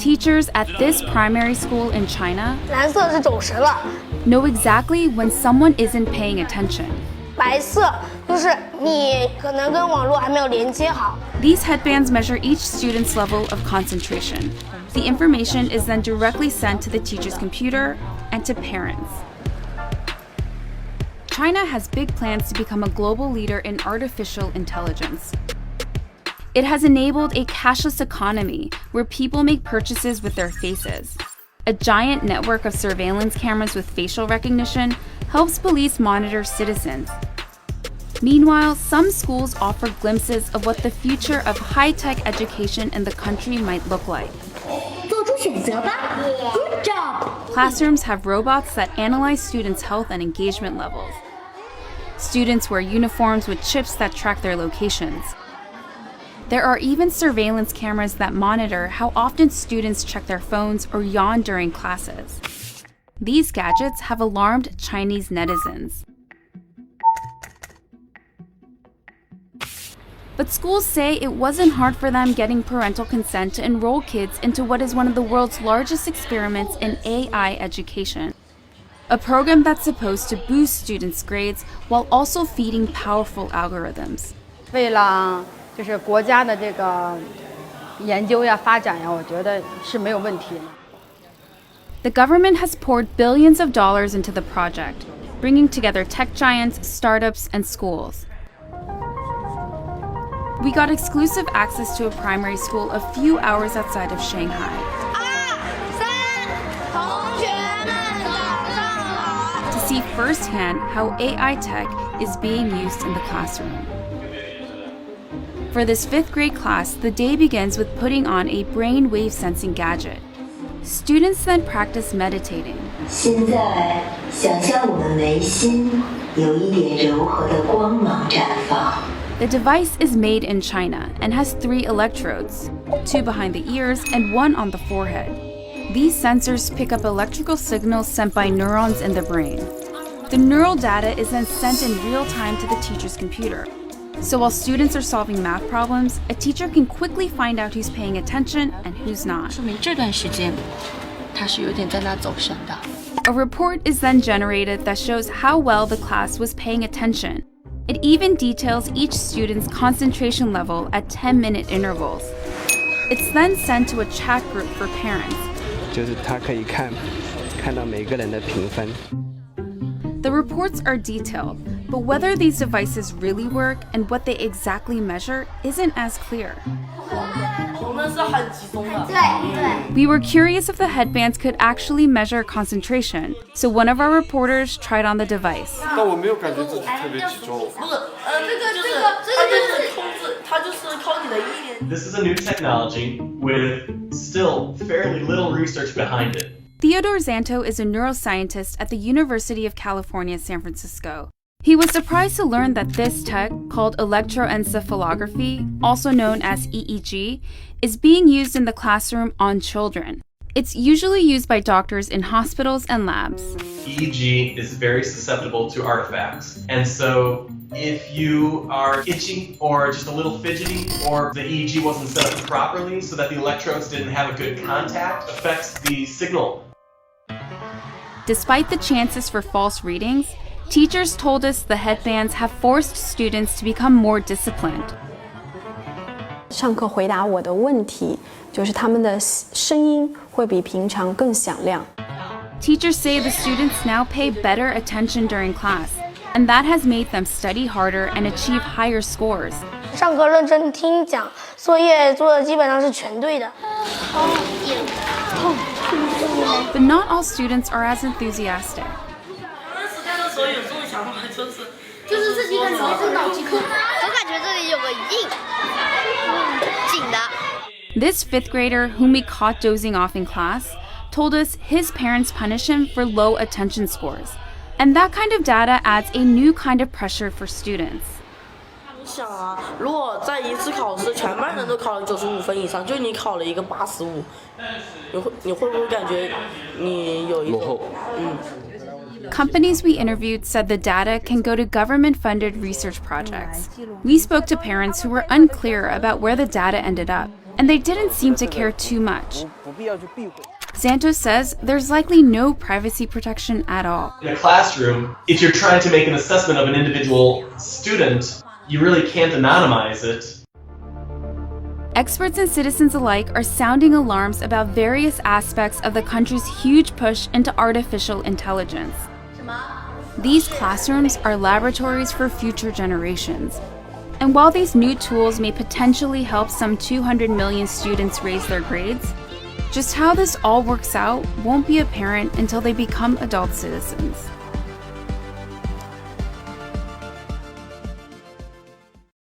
Teachers at this primary school in China 蓝色是走神了， know exactly when someone isn't paying attention. 白色就是你可能跟网络还没有连接好。 These headbands measure each student's level of concentration. The information is then directly sent to the teacher's computer and to parents. China has big plans to become a global leader in artificial intelligence. It has enabled a cashless economy where people make purchases with their faces. A giant network of surveillance cameras with facial recognition helps police monitor citizens. Meanwhile, some schools offer glimpses of what the future of high-tech education in the country might look like. 做出选择吧 Good job! Classrooms have robots that analyze students' health and engagement levels. Students wear uniforms with chips that track their locations. There are even surveillance cameras that monitor how often students check their phones or yawn during classes. These gadgets have alarmed Chinese netizens. But schools say it wasn't hard for them getting parental consent to enroll kids into what is one of the world's largest experiments in AI education. A program that's supposed to boost students' grades while also feeding powerful algorithms. 为了就是国家的这个研究呀、发展呀，我觉得是没有问题的。 The government has poured billions of dollars into the project, bringing together tech giants, startups, and schools. We got exclusive access to a primary school a few hours outside of Shanghai. 同学们早上好。 To see firsthand how AI tech is being used in the classroom. For this 5th grade class, the day begins with putting on a brainwave sensing gadget. Students then practice meditating. 现在想象我们眉心有一点柔和的光芒绽放。 The device is made in China and has 3 electrodes, 2 behind the ears and 1 on the forehead. These sensors pick up electrical signals sent by neurons in the brain. The neural data is then sent in real time to the teacher's computer. So while students are solving math problems, a teacher can quickly find out who's paying attention and who's not. 说明这段时间他是有点在那走神的。 A report is then generated that shows how well the class was paying attention. It even details each student's concentration level at 10-minute intervals. It's then sent to a chat group for parents. 就是他可以看到每个人的评分。 The reports are detailed, but whether these devices really work and what they exactly measure isn't as clear. We were curious if the headbands could actually measure concentration, so one of our reporters tried on the device. 但我没有感觉自己特别集中。This is a new technology with still fairly little research behind it. Theodore Zanto is a neuroscientist at the University of California, San Francisco. He was surprised to learn that this tech, called electroencephalography, also known as EEG, is being used in the classroom on children. It's usually used by doctors in hospitals and labs. EEG is very susceptible to artifacts. And so if you are itchy or just a little fidgety, or the EEG wasn't set up properly so that the electrodes didn't have a good contact, affects the signal. Despite the chances for false readings, teachers told us the headbands have forced students to become more disciplined. 上课回答我的问题，就是他们的声音会比平常更响亮。 Teachers say the students now pay better attention during class, and that has made them study harder and achieve higher scores. 上课认真听讲，作业做的基本上是全对的。 But not all students are as enthusiastic. 就是自己感觉是脑筋，我感觉这里有个紧的。 This 5th grader, whom we caught dozing off in class, told us his parents punish him for low attention scores. And that kind of data adds a new kind of pressure for students. 你想啊，如果在一次考试全班人都考了95分以上，就你考了一个85，你会不会感觉你有一种Companies we interviewed said the data can go to government-funded research projects. We spoke to parents who were unclear about where the data ended up. and they didn't seem to care too much. Santos says there's likely no privacy protection at all. In a classroom, if you're trying to make an assessment of an individual student, you really can't anonymize it. Experts and citizens alike are sounding alarms about various aspects of the country's huge push into artificial intelligence. These classrooms are laboratories for future generations. And while these new tools may potentially help some 200 million students raise their grades, just how this all works out won't be apparent until they become adult citizens.